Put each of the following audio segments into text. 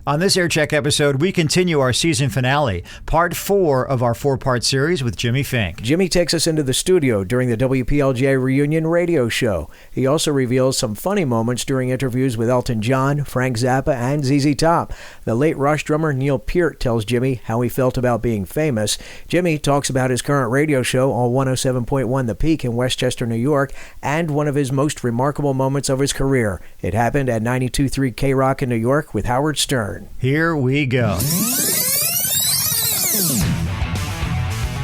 On this AirCheck episode, we continue our season finale, part 4 of our 4-part series with Jimmy Fink. Jimmy takes us into the studio during the WPLJ reunion radio show. He also reveals some funny moments during interviews with Elton John, Frank Zappa, and ZZ Top. The late Rush drummer Neil Peart tells Jimmy how he felt about being famous. Jimmy talks about his current radio show on 107.1 The Peak in Westchester, New York, and one of his most remarkable moments of his career. It happened at 92.3 KROCK in New York with Howard Stern. Here we go.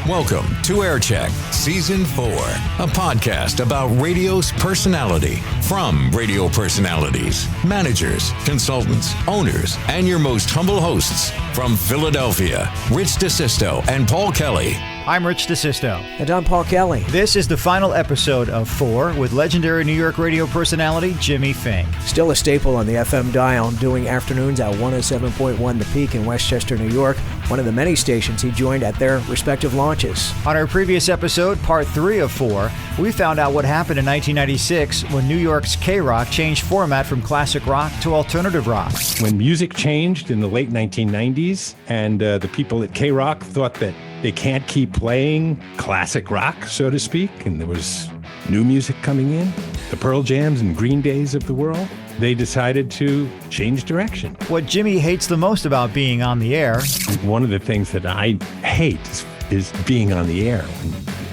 Welcome to AirCheck Season 4, a podcast about radio's personality from radio personalities, managers, consultants, owners, and your most humble hosts from Philadelphia, Rich DeSisto and Paul Kelly. I'm Rich DeSisto. And I'm Paul Kelly. This is the final episode of 4 with legendary New York radio personality Jimmy Fink. Still a staple on the FM dial, doing afternoons at 107.1 The Peak in Westchester, New York, one of the many stations he joined at their respective launches. On our previous episode, part 3 of 4, we found out what happened in 1996 when New York's KROCK changed format from classic rock to alternative rock. When music changed in the late 1990s and the people at KROCK thought that they can't keep playing classic rock, so to speak, and there was new music coming in, the Pearl Jams and Green Days of the world, they decided to change direction. What Jimmy hates the most about being on the air. One of the things that I hate is being on the air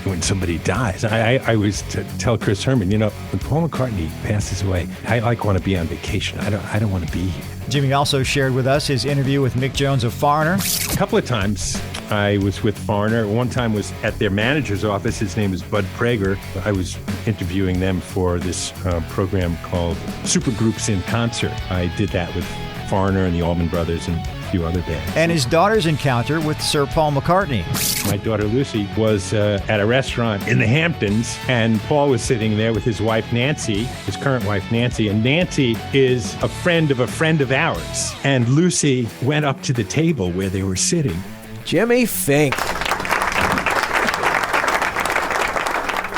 when somebody dies. I always tell Chris Herman, when Paul McCartney passes away, I want to be on vacation. I don't want to be here. Jimmy also shared with us his interview with Mick Jones of Foreigner. A couple of times I was with Foreigner. One time was at their manager's office. His name is Bud Prager. I was interviewing them for this program called Supergroups in Concert. I did that with Foreigner and the Allman Brothers and a few other bands. And his daughter's encounter with Sir Paul McCartney. My daughter Lucy was at a restaurant in the Hamptons, and Paul was sitting there with his wife Nancy, his current wife Nancy, and Nancy is a friend of ours. And Lucy went up to the table where they were sitting. Jimmy Fink.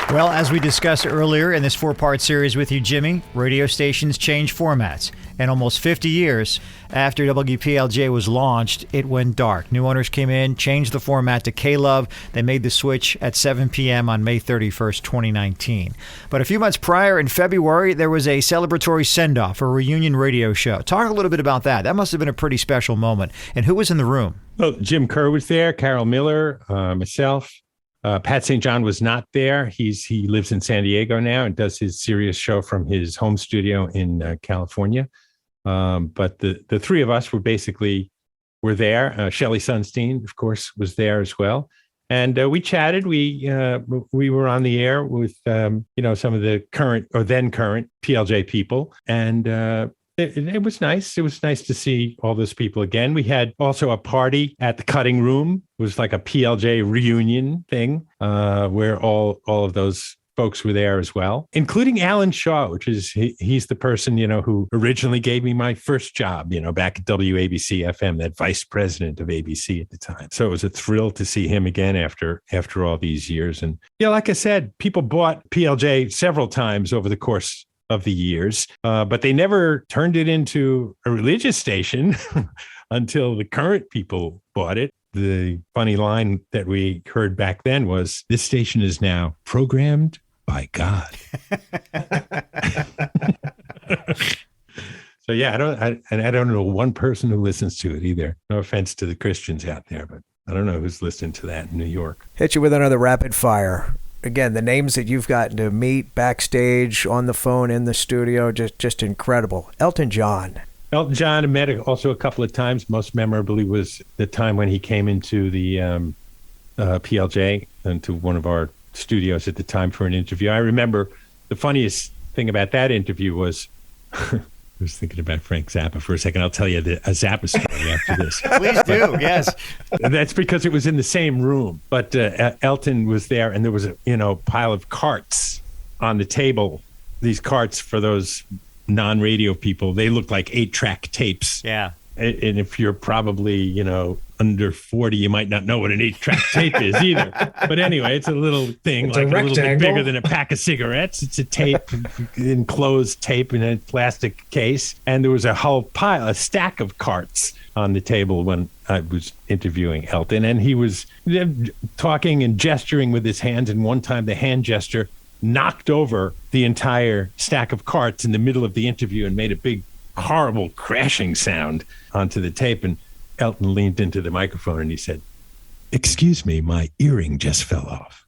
Well, as we discussed earlier in this 4-part series with you, Jimmy, radio stations change formats. And almost 50 years after WPLJ was launched, it went dark. New owners came in, changed the format to K-Love. They made the switch at 7 p.m. on May 31st, 2019. But a few months prior, in February, there was a celebratory send-off, a reunion radio show. Talk a little bit about that. That must have been a pretty special moment. And who was in the room? Well, Jim Kerr was there, Carol Miller, myself. Pat St. John was not there. He lives in San Diego now and does his Sirius show from his home studio in California. But the three of us were there. Shelley Sunstein, of course, was there as well. And we chatted. We were on the air with some of the current PLJ people, and it was nice. It was nice to see all those people again. We had also a party at the Cutting Room. It was like a PLJ reunion thing where all of those folks were there as well, including Alan Shaw, he's the person, who originally gave me my first job, back at WABC-FM, that vice president of ABC at the time. So it was a thrill to see him again after all these years. And like I said, people bought PLJ several times over the course of the years, but they never turned it into a religious station until the current people bought it. The funny line that we heard back then was, "This station is now programmed by God." So yeah, I don't know one person who listens to it either. No offense to the Christians out there, but I don't know who's listening to that in New York. Hit you with another rapid fire. Again, the names that you've gotten to meet backstage, on the phone, in the studio, just incredible. Elton John. Elton John I met also a couple of times. Most memorably was the time when he came into the PLJ, into one of our studios at the time for an interview. I remember the funniest thing about that interview was, I was thinking about Frank Zappa for a second. I'll tell you a Zappa story after this. Please do, yes. That's because it was in the same room. But Elton was there, and there was a pile of carts on the table. These carts, for those non-radio people, they looked like 8-track tapes. Yeah. And if you're probably, under 40, you might not know what an 8-track tape is either. But anyway, it's a little thing, like a little bit bigger than a pack of cigarettes. It's a tape, enclosed tape in a plastic case. And there was a whole a stack of carts on the table when I was interviewing Elton. And he was talking and gesturing with his hands. And one time the hand gesture knocked over the entire stack of carts in the middle of the interview and made a big, horrible crashing sound onto the tape. And Elton leaned into the microphone and he said, "Excuse me, my earring just fell off."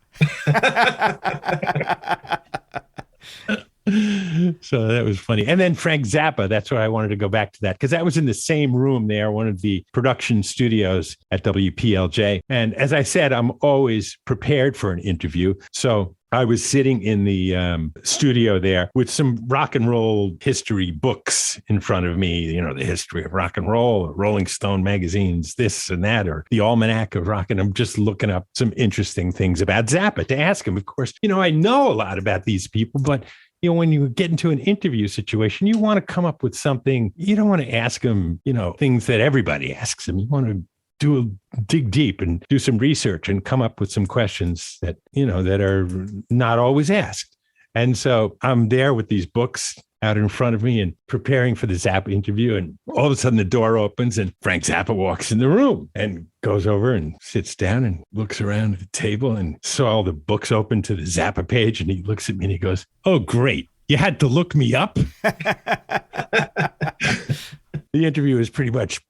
So that was funny. And then Frank Zappa, that's why I wanted to go back to that, because that was in the same room there, one of the production studios at WPLJ. And as I said, I'm always prepared for an interview. So I was sitting in the studio there with some rock and roll history books in front of me, the history of rock and roll, or Rolling Stone magazines, this and that, or the Almanac of Rock. And I'm just looking up some interesting things about Zappa to ask him. Of course, I know a lot about these people, but when you get into an interview situation, you want to come up with something. You don't want to ask them, things that everybody asks them. You want to dig deep and do some research and come up with some questions that, that are not always asked. And so I'm there with these books out in front of me and preparing for the Zappa interview. And all of a sudden the door opens and Frank Zappa walks in the room and goes over and sits down and looks around at the table and saw all the books open to the Zappa page. And he looks at me and he goes, "Oh, great. You had to look me up?" The interview is pretty much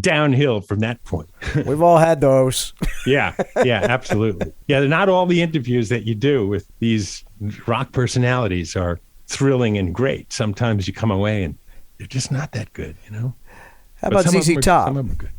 downhill from that point. We've all had those. Yeah, absolutely. Yeah, not all the interviews that you do with these rock personalities are thrilling and great. Sometimes you come away and they're just not that good, How about ZZ Top? Some of them are good.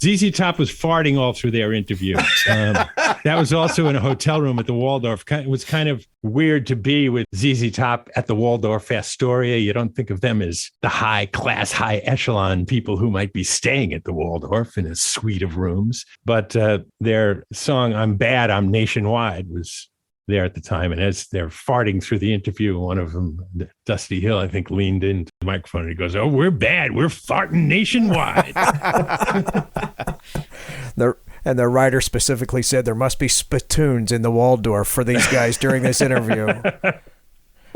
ZZ Top was farting all through their interview. That was also in a hotel room at the Waldorf. It was kind of weird to be with ZZ Top at the Waldorf Astoria. You don't think of them as the high class, high echelon people who might be staying at the Waldorf in a suite of rooms. But their song, "I'm Bad, I'm Nationwide," was there at the time. And as they're farting through the interview, one of them, Dusty Hill, I think, leaned into the microphone and he goes, "Oh, we're bad. We're farting nationwide." And the writer specifically said there must be spittoons in the Waldorf for these guys during this interview.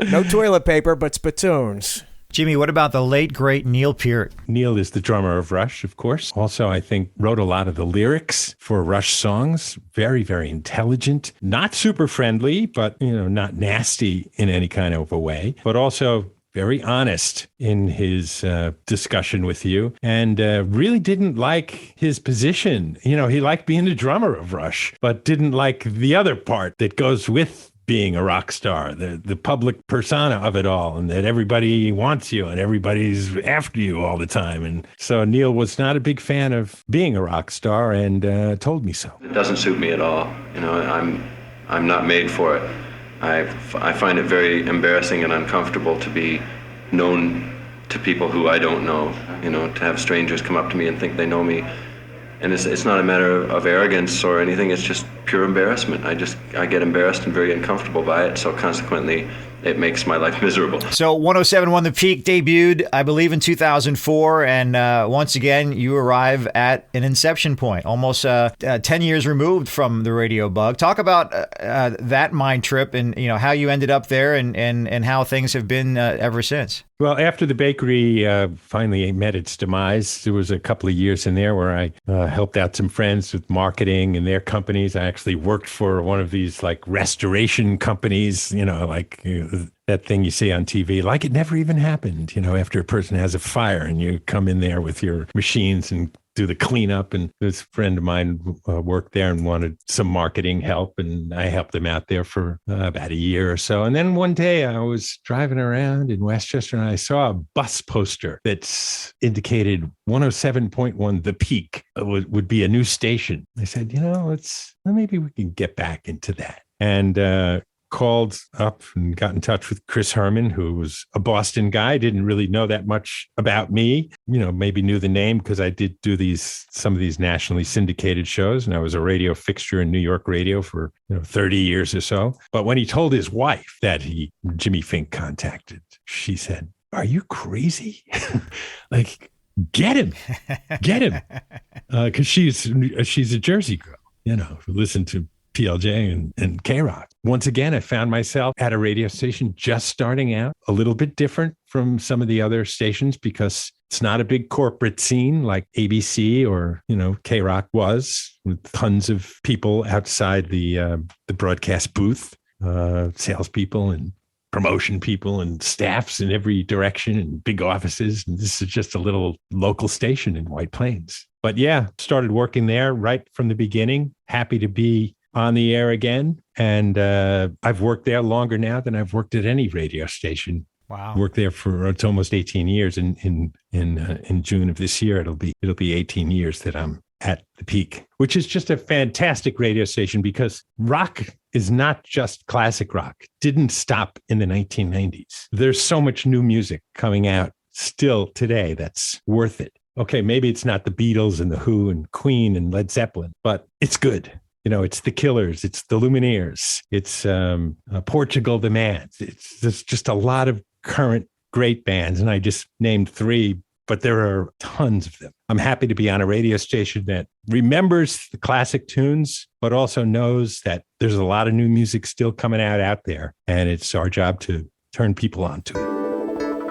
No toilet paper, but spittoons. Jimmy, what about the late, great Neil Peart? Neil is the drummer of Rush, of course. Also, I think, wrote a lot of the lyrics for Rush songs. Very, very intelligent. Not super friendly, but, not nasty in any kind of a way. But also very honest in his discussion with you, and really didn't like his position. He liked being the drummer of Rush, but didn't like the other part that goes with being a rock star, the public persona of it all, and that everybody wants you and everybody's after you all the time. And so Neil was not a big fan of being a rock star and told me so. It doesn't suit me at all. I'm not made for it. I find it very embarrassing and uncomfortable to be known to people who I don't know, to have strangers come up to me and think they know me. And it's not a matter of arrogance or anything, it's just pure embarrassment. I get embarrassed and very uncomfortable by it, so consequently, it makes my life miserable. So 107.1 The Peak debuted, I believe, in 2004, and once again, you arrive at an inception point, almost 10 years removed from the radio bug. Talk about that mind trip and how you ended up there and how things have been ever since. Well, after the bakery finally met its demise, there was a couple of years in there where I helped out some friends with marketing and their companies. I actually worked for one of these like restoration companies, that thing you see on TV, like it never even happened, after a person has a fire and you come in there with your machines and do the cleanup. And this friend of mine worked there and wanted some marketing help, and I helped him out there for about a year or so. And then one day I was driving around in Westchester and I saw a bus poster that's indicated 107.1 The Peak would be a new station. I said, maybe we can get back into that. And called up and got in touch with Chris Herman, who was a Boston guy, didn't really know that much about me, maybe knew the name because I did do some of these nationally syndicated shows, and I was a radio fixture in New York radio for 30 years or so. But when he told his wife that Jimmy Fink contacted, she said, "Are you crazy? Like, get him, because she's a Jersey girl, who listened to PLJ and KROCK. Once again, I found myself at a radio station just starting out, a little bit different from some of the other stations because it's not a big corporate scene like ABC or, KROCK was, with tons of people outside the broadcast booth, salespeople and promotion people and staffs in every direction and big offices. And this is just a little local station in White Plains. But yeah, started working there right from the beginning. Happy to be on the air again. And I've worked there longer now than I've worked at any radio station. Wow. Worked there for it's almost 18 years. In June of this year, it'll be 18 years that I'm at the Peak, which is just a fantastic radio station because rock is not just classic rock. Didn't stop in the 1990s. There's so much new music coming out still today that's worth it. Okay, maybe it's not the Beatles and the Who and Queen and Led Zeppelin, but it's good. It's the Killers, it's the Lumineers, it's Portugal the Man. There's just a lot of current great bands, and I just named 3, but there are tons of them. I'm happy to be on a radio station that remembers the classic tunes, but also knows that there's a lot of new music still coming out there, and it's our job to turn people on to it.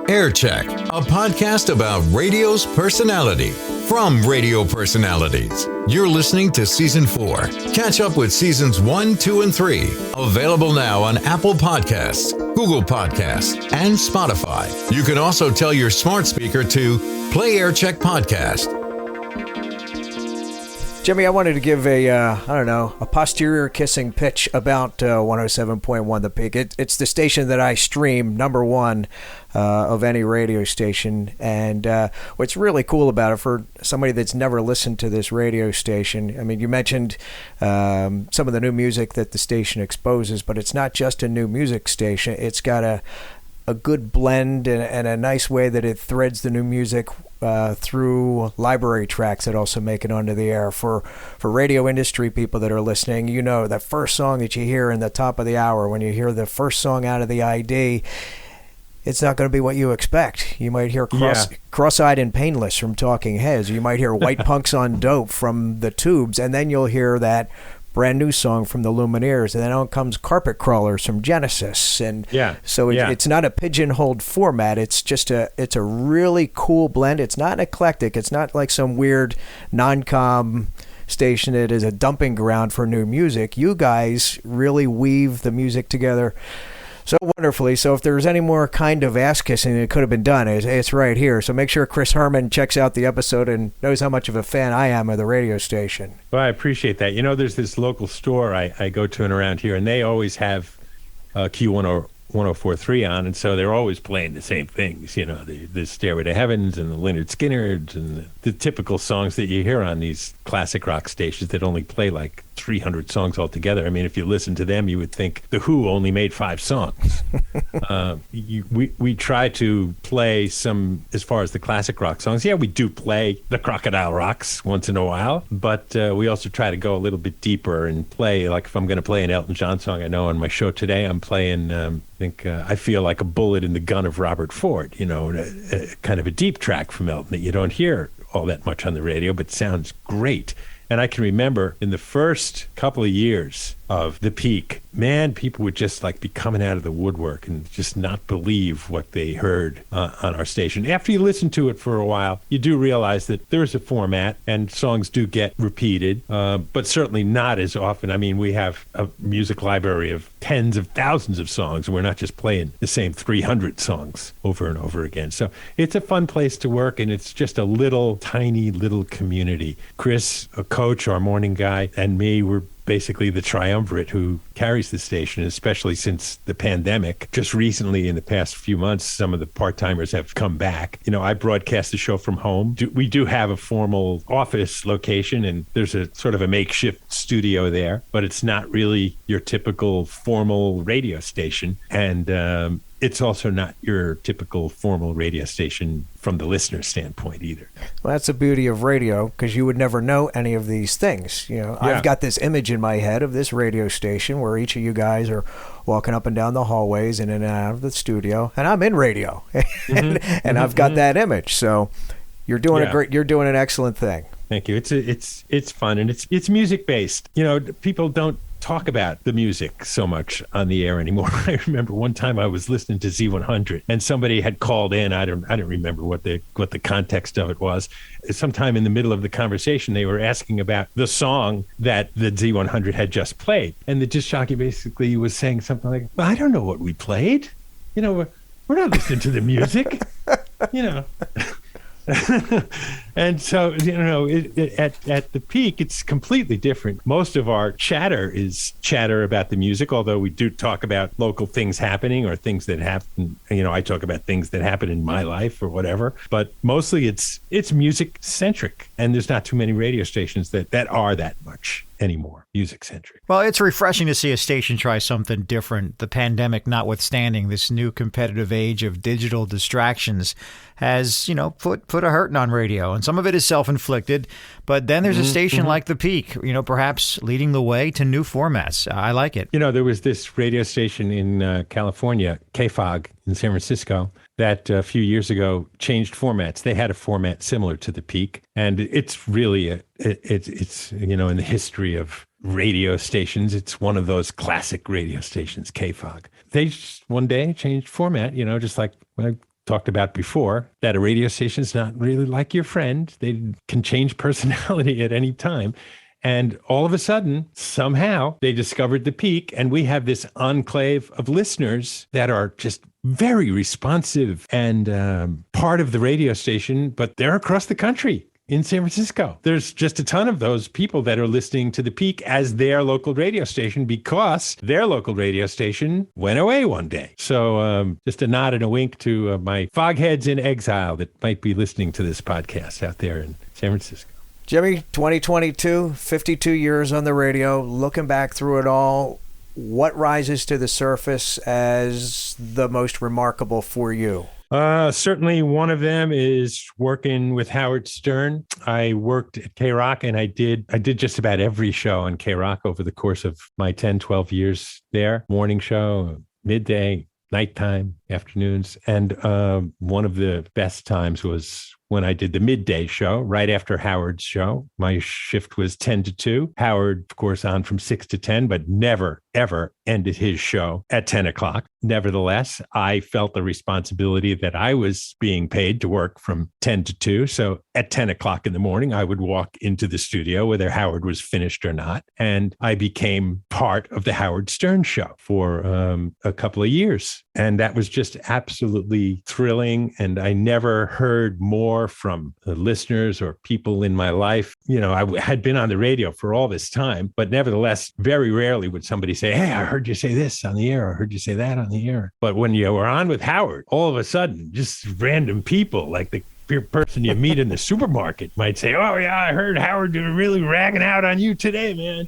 Air Check, a podcast about radio's personality from radio personalities. You're listening to Season 4. Catch up with Seasons 1, 2, and 3. Available now on Apple Podcasts, Google Podcasts, and Spotify. You can also tell your smart speaker to play Air Check Podcast. Jimmy, I wanted to give a posterior kissing pitch about 107.1 The Peak. It's the station that I stream, number one of any radio station. And what's really cool about it for somebody that's never listened to this radio station, I mean, you mentioned some of the new music that the station exposes, but it's not just a new music station. It's got a good blend and a nice way that it threads the new music through library tracks that also make it onto the air. For radio industry people that are listening, that first song that you hear in the top of the hour, when you hear the first song out of the ID, it's not going to be what you expect. You might hear Cross-Eyed and Painless from Talking Heads. You might hear White Punks on Dope from the Tubes, and then you'll hear that brand new song from the Lumineers, and then on comes Carpet Crawlers from Genesis, and it's not a pigeonholed format. It's just it's a really cool blend. It's not eclectic. It's not like some weird non-com station that is a dumping ground for new music. You guys really weave the music together so wonderfully. So if there's any more kind of ass kissing that could have been done, it's right here. So make sure Chris Herman checks out the episode and knows how much of a fan I am of the radio station. Well, I appreciate that. There's this local store I go to and around here, and they always have Q1043 on, and so they're always playing the same things, the Stairway to Heavens and the Lynyrd Skynyrd's and the typical songs that you hear on these classic rock stations that only play like 300 songs altogether. I mean, if you listen to them, you would think The Who only made 5 songs. We try to play some, as far as the classic rock songs. Yeah, we do play the Crocodile Rocks once in a while, but we also try to go a little bit deeper and play, like if I'm going to play an Elton John song, I know on my show today I'm playing, I Feel Like a Bullet in the Gun of Robert Ford, kind of a deep track from Elton that you don't hear all that much on the radio, but sounds great. And I can remember in the first couple of years of the Peak, man, people would just be coming out of the woodwork and just not believe what they heard on our station. After you listen to it for a while, you do realize that there's a format and songs do get repeated, but certainly not as often. I mean, we have a music library of tens of thousands of songs, and we're not just playing the same 300 songs over and over again. So it's a fun place to work, and it's just a tiny little community. Chris, a coach, our morning guy, and me, we're basically the triumvirate who carries the station, especially since the pandemic. Just recently, in the past few months, some of the part-timers have come back. I broadcast the show from home. We do have a formal office location, and there's a sort of a makeshift studio there, but it's not really your typical formal radio station. And it's also not your typical formal radio station from the listener standpoint either. Well, that's the beauty of radio, because you would never know any of these things. I've got this image in my head of this radio station where each of you guys are walking up and down the hallways and in and out of the studio, and I'm in radio, and I've got that image. So You're doing you're doing an excellent thing. Thank you. It's fun, and it's music based. People don't talk about the music so much on the air anymore. I remember one time I was listening to Z100 and somebody had called in. I don't remember what the context of it was. Sometime in the middle of the conversation, they were asking about the song that the Z100 had just played. And the disc jockey basically was saying something like, well, I don't know what we played. We're not listening to the music, And so, at the peak, it's completely different. Most of our chatter is chatter about the music, although we do talk about local things happening or things that happen. I talk about things that happen in my life or whatever, but mostly it's music centric. And there's not too many radio stations that are that much anymore, music centric. Well, it's refreshing to see a station try something different. The pandemic notwithstanding, this new competitive age of digital distractions has, put a hurting on radio. And some of it is self-inflicted. But then there's a station like The Peak, perhaps leading the way to new formats. I like it. There was this radio station in California, KROCK in San Francisco, that a few years ago changed formats. They had a format similar to The Peak. And it's really, it's in the history of radio stations, it's one of those classic radio stations, KROCK. They just one day changed format, just like I talked about before, that a radio station is not really like your friend. They can change personality at any time. And all of a sudden, somehow, they discovered The Peak, and we have this enclave of listeners that are just very responsive and part of the radio station, but they're across the country. In San Francisco, there's just a ton of those people that are listening to The Peak as their local radio station because their local radio station went away one day. So just a nod and a wink to my fogheads in exile that might be listening to this podcast out there in San Francisco. Jimmy, 2022, 52 years on the radio, looking back through it all, what rises to the surface as the most remarkable for you? Certainly one of them is working with Howard Stern. I worked at KROCK and I did just about every show on KROCK over the course of my 10, 12 years there. Morning show, midday, nighttime, afternoons. And one of the best times was when I did the midday show right after Howard's show. My shift was 10 to 2. Howard, of course, on from 6 to 10, but never, ever ended his show at 10 o'clock. Nevertheless, I felt the responsibility that I was being paid to work from 10 to 2. So at 10 o'clock in the morning, I would walk into the studio, whether Howard was finished or not. And I became part of the Howard Stern show for a couple of years. And that was just absolutely thrilling. And I never heard more from the listeners or people in my life. I had been on the radio for all this time, but nevertheless, very rarely would somebody say, hey, I heard you say this on the air. I heard you say that on the air. But when you were on with Howard, all of a sudden, just random people like the person you meet in the supermarket might say, oh, yeah, I heard Howard really ragging out on you today, man.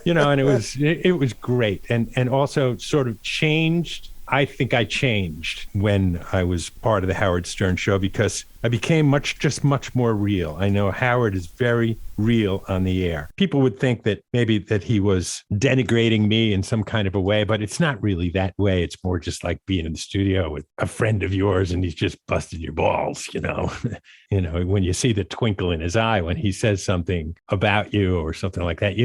And it was great. And also sort of changed. I think I changed when I was part of the Howard Stern show because I became much more real. I know Howard is very real on the air. People would think that maybe that he was denigrating me in some kind of a way, but it's not really that way. It's more just like being in the studio with a friend of yours and he's just busting your balls, when you see the twinkle in his eye when he says something about you or something like that,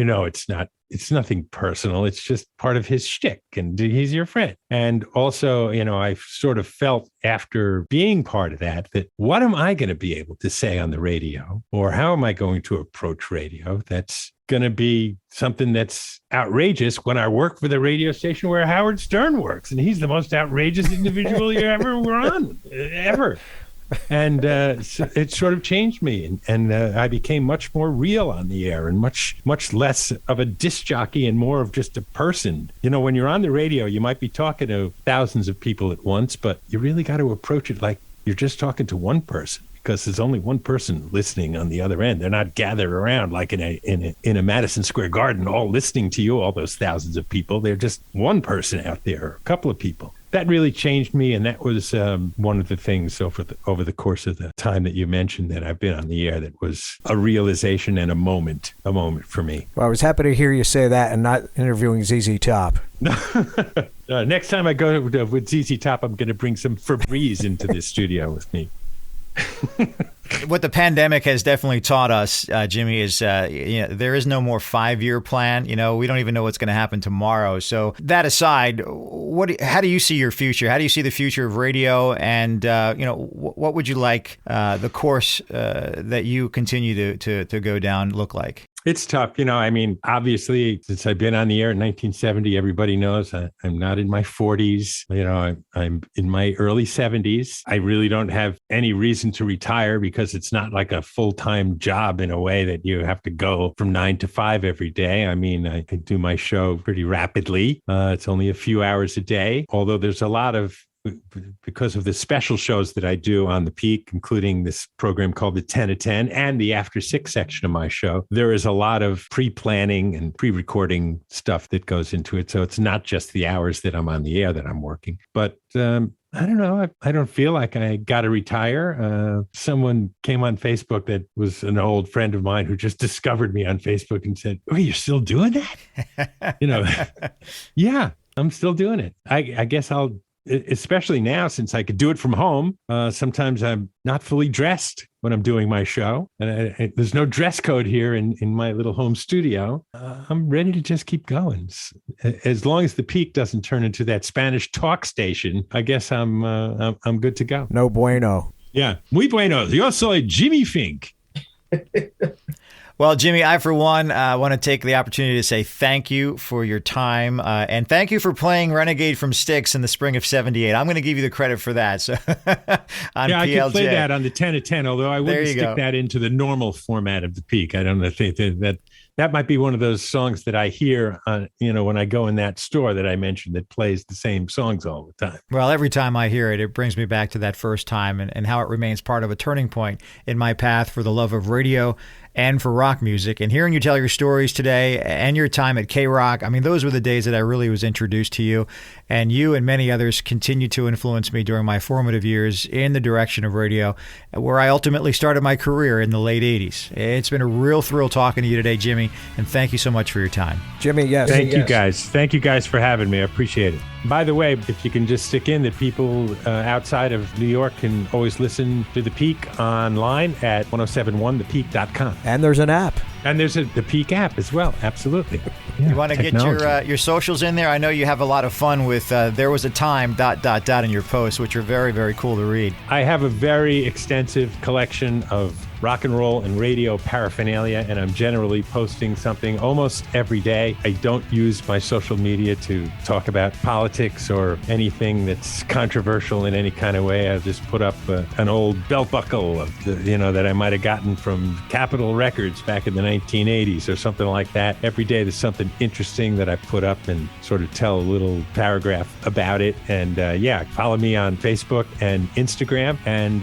it's nothing personal. It's just part of his shtick and he's your friend. And also, I sort of felt after being part of that what am I going to be able to say on the radio, or how am I going to approach radio that's going to be something that's outrageous when I work for the radio station where Howard Stern works, and he's the most outrageous individual you ever were on, ever. And so it sort of changed me, and I became much more real on the air and much less of a disc jockey and more of just a person. When you're on the radio, you might be talking to thousands of people at once, but you really got to approach it like you're just talking to one person, because there's only one person listening on the other end. They're not gathered around like in a Madison Square Garden, all listening to you, all those thousands of people. They're just one person out there, or a couple of people. That really changed me, and that was one of the things over the course of the time that you mentioned that I've been on the air that was a realization and a moment for me. Well, I was happy to hear you say that and not interviewing ZZ Top. Next time I go with ZZ Top, I'm going to bring some Febreze into this studio with me. What the pandemic has definitely taught us, Jimmy, is there is no more 5-year plan. We don't even know what's going to happen tomorrow. So that aside, how do you see your future? How do you see the future of radio? And what would you like the course that you continue to go down look like? It's tough. Obviously, since I've been on the air in 1970, everybody knows I'm not in my 40s. I'm in my early 70s. I really don't have any reason to retire because it's not like a full-time job in a way that you have to go from 9 to 5 every day. I do my show pretty rapidly. It's only a few hours a day, although there's a lot of, because of the special shows that I do on the Peak, including this program called the 10 to 10 and the After 6 section of my show, there is a lot of pre-planning and pre-recording stuff that goes into it. So it's not just the hours that I'm on the air that I'm working. But I don't know. I don't feel like I got to retire. Someone came on Facebook that was an old friend of mine who just discovered me on Facebook and said, "Oh, you're still doing that?" Yeah, I'm still doing it. I guess I'll, especially now since I could do it from home. Sometimes I'm not fully dressed when I'm doing my show. And there's no dress code here in my little home studio. I'm ready to just keep going. As long as the Peak doesn't turn into that Spanish talk station, I guess I'm good to go. No bueno. Yeah. Muy bueno. Yo soy Jimmy Fink. Well, Jimmy, I, for one, want to take the opportunity to say thank you for your time. And thank you for playing Renegade from Styx in the spring of '78. I'm going to give you the credit for that. So on I PLJ. could play that on the 10 to 10, although I wouldn't stick that into the normal format of the Peak. I don't know. Think that might be one of those songs that I hear, when I go in that store that I mentioned that plays the same songs all the time. Well, every time I hear it, it brings me back to that first time and how it remains part of a turning point in my path for the love of radio and for rock music. And hearing you tell your stories today and your time at KROCK, those were the days that I really was introduced to you. And you and many others continue to influence me during my formative years in the direction of radio, where I ultimately started my career in the late 80s. It's been a real thrill talking to you today, Jimmy, and thank you so much for your time. Jimmy, yes. Thank you guys. Thank you guys for having me. I appreciate it. By the way, if you can just stick in that people outside of New York can always listen to The Peak online at 1071thepeak.com. And there's an app. And there's the Peak app as well. Absolutely. Yeah, you want to get your socials in there? I know you have a lot of fun with there was a time ... in your posts, which are very, very cool to read. I have a very extensive collection of rock and roll and radio paraphernalia, and I'm generally posting something almost every day. I don't use my social media to talk about politics or anything that's controversial in any kind of way. I'll just put up an old belt buckle of that I might have gotten from Capitol Records back in the 1980s or something like that. Every day there's something interesting that I put up and sort of tell a little paragraph about it. And follow me on Facebook and Instagram, and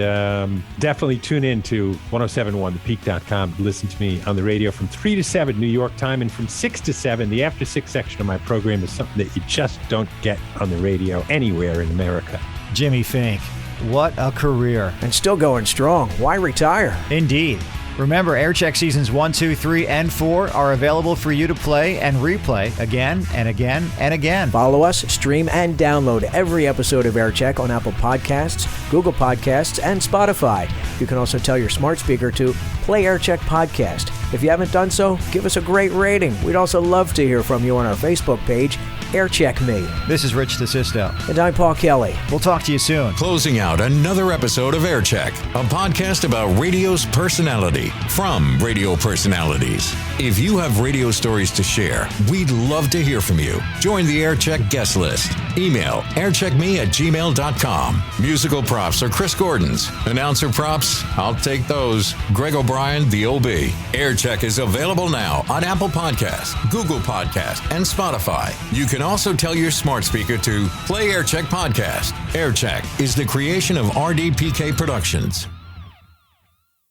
definitely tune in to 1071thepeak.com to listen to me on the radio from 3 to 7 New York time, and from 6 to 7, the After 6 section of my program is something that you just don't get on the radio anywhere in America. Jimmy Fink, what a career. And still going strong. Why retire? Indeed. Remember, Aircheck Seasons 1, 2, 3, and 4 are available for you to play and replay again and again and again. Follow us, stream, and download every episode of Aircheck on Apple Podcasts, Google Podcasts, and Spotify. You can also tell your smart speaker to play Aircheck Podcast. If you haven't done so, give us a great rating. We'd also love to hear from you on our Facebook page, Aircheck Me. This is Rich DeSisto. And I'm Paul Kelly. We'll talk to you soon. Closing out another episode of Aircheck, a podcast about radio's personality from radio personalities. If you have radio stories to share, we'd love to hear from you. Join the Aircheck guest list. Email aircheckme@gmail.com. Musical props are Chris Gordon's. Announcer props, I'll take those. Greg O'Brien, the OB. Aircheck is available now on Apple Podcasts, Google Podcasts, and Spotify. You can also tell your smart speaker to play Aircheck Podcast. Aircheck is the creation of RDPK Productions.